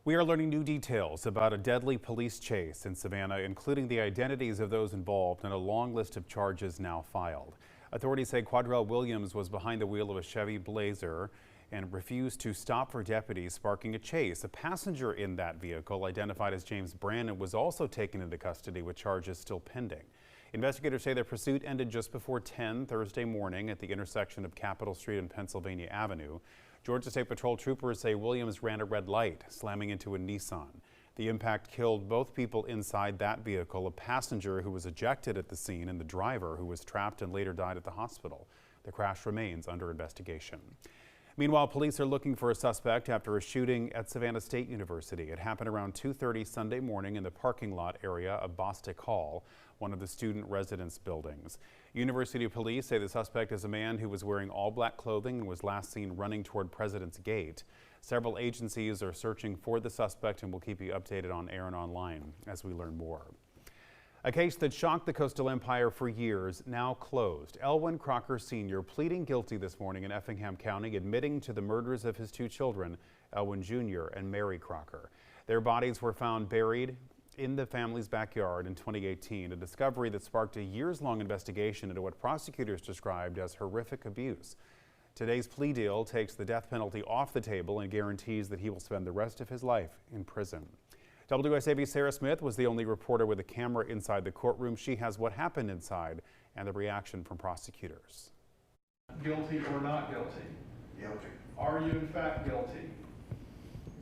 We are learning new details about a deadly police chase in Savannah, including the identities of those involved and a long list of charges now filed. Authorities say Quadrell Williams was behind the wheel of a Chevy Blazer and refused to stop for deputies, sparking a chase. A passenger in that vehicle, identified as James Brandon, was also taken into custody with charges still pending. Investigators say their pursuit ended just before 10 Thursday morning at the intersection of Capitol Street and Pennsylvania Avenue. Georgia State Patrol troopers say Williams ran a red light, slamming into a Nissan. The impact killed both people inside that vehicle, a passenger who was ejected at the scene and the driver who was trapped and later died at the hospital. The crash remains under investigation. Meanwhile, police are looking for a suspect after a shooting at Savannah State University. It happened around 2:30 Sunday morning in the parking lot area of Bostic Hall, one of the student residence buildings. University police say the suspect is a man who was wearing all black clothing and was last seen running toward President's Gate. Several agencies are searching for the suspect, and we'll keep you updated on air and online as we learn more. A case that shocked the Coastal Empire for years, now closed. Elwyn Crocker Sr. pleading guilty this morning in Effingham County, admitting to the murders of his two children, Elwyn Jr. and Mary Crocker. Their bodies were found buried in the family's backyard in 2018, a discovery that sparked a years-long investigation into what prosecutors described as horrific abuse. Today's plea deal takes the death penalty off the table and guarantees that he will spend the rest of his life in prison. WSAV's Sarah Smith was the only reporter with a camera inside the courtroom. She has what happened inside and the reaction from prosecutors. Guilty or not guilty? Guilty. Are you in fact guilty?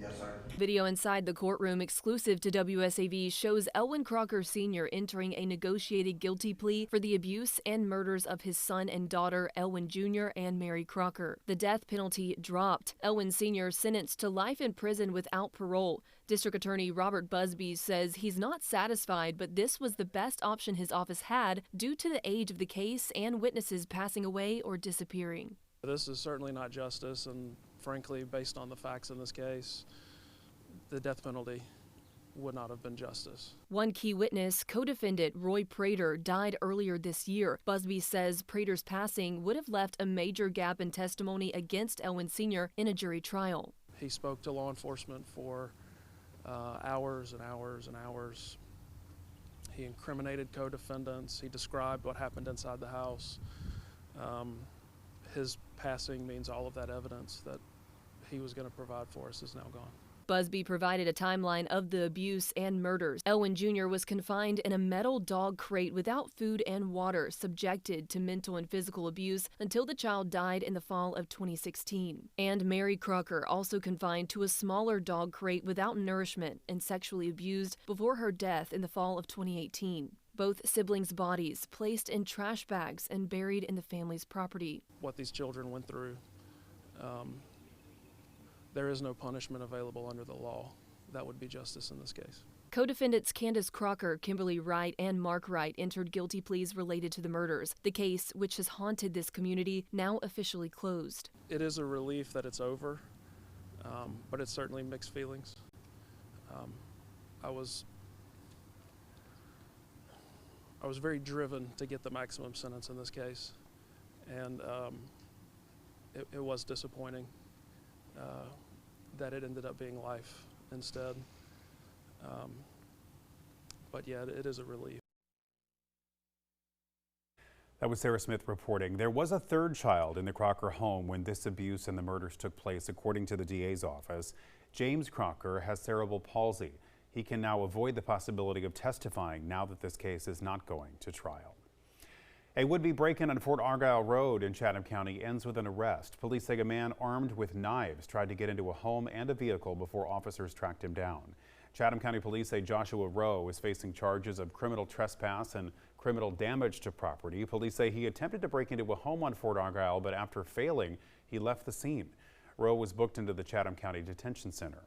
Yes, sir. Video inside the courtroom exclusive to WSAV shows Elwyn Crocker Sr. entering a negotiated guilty plea for the abuse and murders of his son and daughter, Elwyn Jr. and Mary Crocker. The death penalty dropped. Elwyn Sr. sentenced to life in prison without parole. District Attorney Robert Busby says he's not satisfied, but this was the best option his office had due to the age of the case and witnesses passing away or disappearing. This is certainly not justice, and frankly, based on the facts in this case, the death penalty would not have been justice. One key witness, co-defendant Roy Prater, died earlier this year. Busby says Prater's passing would have left a major gap in testimony against Elwyn Sr. in a jury trial. He spoke to law enforcement for hours and hours and hours. He incriminated co-defendants. He described what happened inside the house. His passing means all of that evidence that he was going to provide for us is now gone. Busby provided a timeline of the abuse and murders. Elwyn Jr. was confined in a metal dog crate without food and water, subjected to mental and physical abuse until the child died in the fall of 2016. And Mary Crocker, also confined to a smaller dog crate without nourishment and sexually abused before her death in the fall of 2018. Both siblings' bodies placed in trash bags and buried in the family's property. What these children went through, there is no punishment available under the law. That would be justice in this case. Co-defendants Candace Crocker, Kimberly Wright, and Mark Wright entered guilty pleas related to the murders. The case, which has haunted this community, now officially closed. It is a relief that it's over, but it's certainly mixed feelings. I was very driven to get the maximum sentence in this case, and it was disappointing that it ended up being life instead. But yeah, it is a relief. That was Sarah Smith reporting. There was a third child in the Crocker home when this abuse and the murders took place, according to the DA's office. James Crocker has cerebral palsy. He can now avoid the possibility of testifying now that this case is not going to trial. A would-be break-in on Fort Argyle Road in Chatham County ends with an arrest. Police say a man armed with knives tried to get into a home and a vehicle before officers tracked him down. Chatham County Police say Joshua Rowe is facing charges of criminal trespass and criminal damage to property. Police say he attempted to break into a home on Fort Argyle, but after failing, he left the scene. Rowe was booked into the Chatham County Detention Center.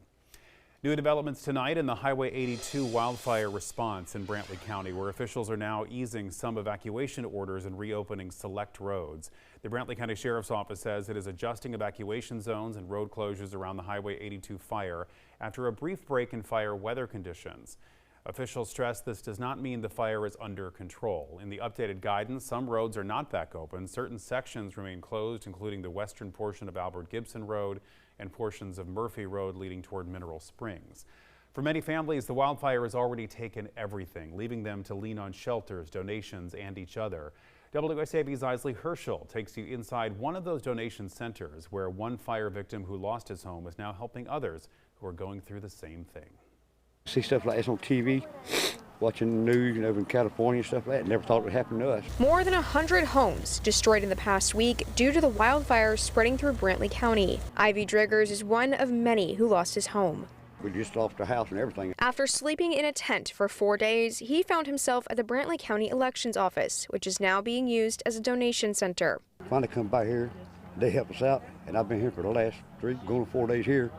New developments tonight in the Highway 82 wildfire response in Brantley County, where officials are now easing some evacuation orders and reopening select roads. The Brantley County Sheriff's Office says it is adjusting evacuation zones and road closures around the Highway 82 fire after a brief break in fire weather conditions. Officials stress this does not mean the fire is under control. In the updated guidance, some roads are not back open. Certain sections remain closed, including the western portion of Albert Gibson Road and portions of Murphy Road leading toward Mineral Springs. For many families, the wildfire has already taken everything, leaving them to lean on shelters, donations, and each other. WSAV's Isley Herschel takes you inside one of those donation centers where one fire victim who lost his home is now helping others who are going through the same thing. See stuff like this on TV, watching the news, over in California and stuff like that. Never thought it would happen to us. More than 100 homes destroyed in the past week due to the wildfires spreading through Brantley County. Ivy Driggers is one of many who lost his home. We just lost our house and everything. After sleeping in a tent for 4 days, he found himself at the Brantley County Elections Office, which is now being used as a donation center. Finally come by here, they help us out, and I've been here for the last 3, going to 4 days here.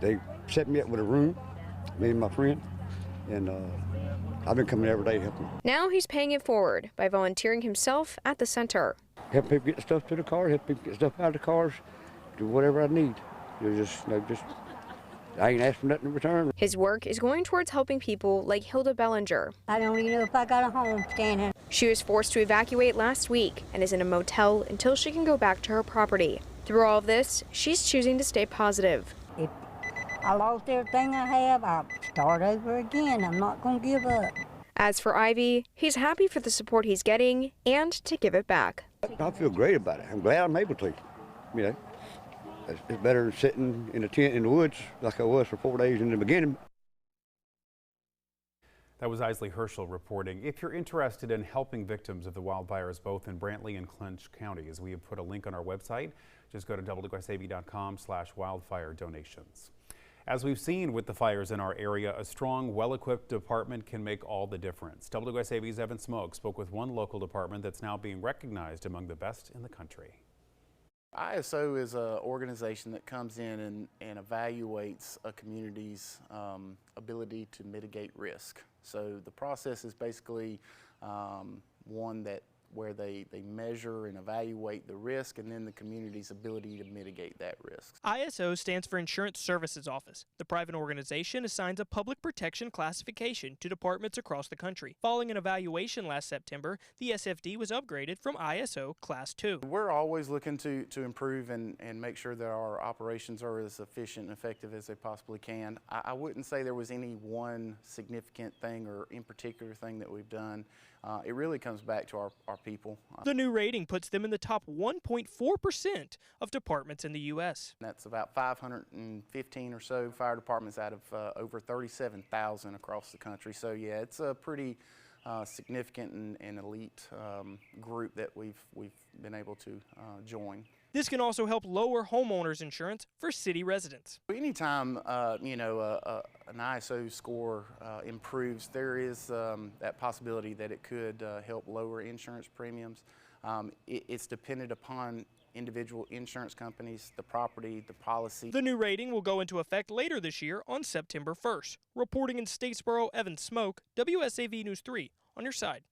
They set me up with a room, me and my friend, and I've been coming every day to help them. Now he's paying it forward by volunteering himself at the center. Help people get the stuff to the car, help people get stuff out of the cars, do whatever I need. I ain't asked for nothing in return. His work is going towards helping people like Hilda Bellinger. I don't even know if I got a home standing. She was forced to evacuate last week and is in a motel until she can go back to her property. Through all of this, she's choosing to stay positive. If I lost everything I have, I'll start over again. I'm not going to give up. As for Ivy, he's happy for the support he's getting and to give it back. I feel great about it. I'm glad I'm able to, you know. It's better than sitting in a tent in the woods like I was for 4 days in the beginning. That was Isley Herschel reporting. If you're interested in helping victims of the wildfires both in Brantley and Clinch counties, we have put a link on our website. Just go to wsav.com/wildfire donations. As we've seen with the fires in our area, a strong, well-equipped department can make all the difference. WSAV's Evan Smoke spoke with one local department that's now being recognized among the best in the country. ISO is an organization that comes in and evaluates a community's ability to mitigate risk. So the process is basically one where they measure and evaluate the risk and then the community's ability to mitigate that risk. ISO stands for Insurance Services Office. The private organization assigns a public protection classification to departments across the country. Following an evaluation last September, the SFD was upgraded from ISO Class 2. We're always looking to improve and make sure that our operations are as efficient and effective as they possibly can. I wouldn't say there was any one significant thing or in particular thing that we've done. It really comes back to our people. The new rating puts them in the top 1.4% of departments in the U.S. That's about 515 or so fire departments out of over 37,000 across the country. So yeah, it's a pretty significant and elite group that we've been able to join. This can also help lower homeowners insurance for city residents. Anytime an ISO score improves, there is that possibility that it could help lower insurance premiums. It's dependent upon individual insurance companies, the property, the policy. The new rating will go into effect later this year on September 1st. Reporting in Statesboro, Evan Smoke, WSAV News 3 on your side.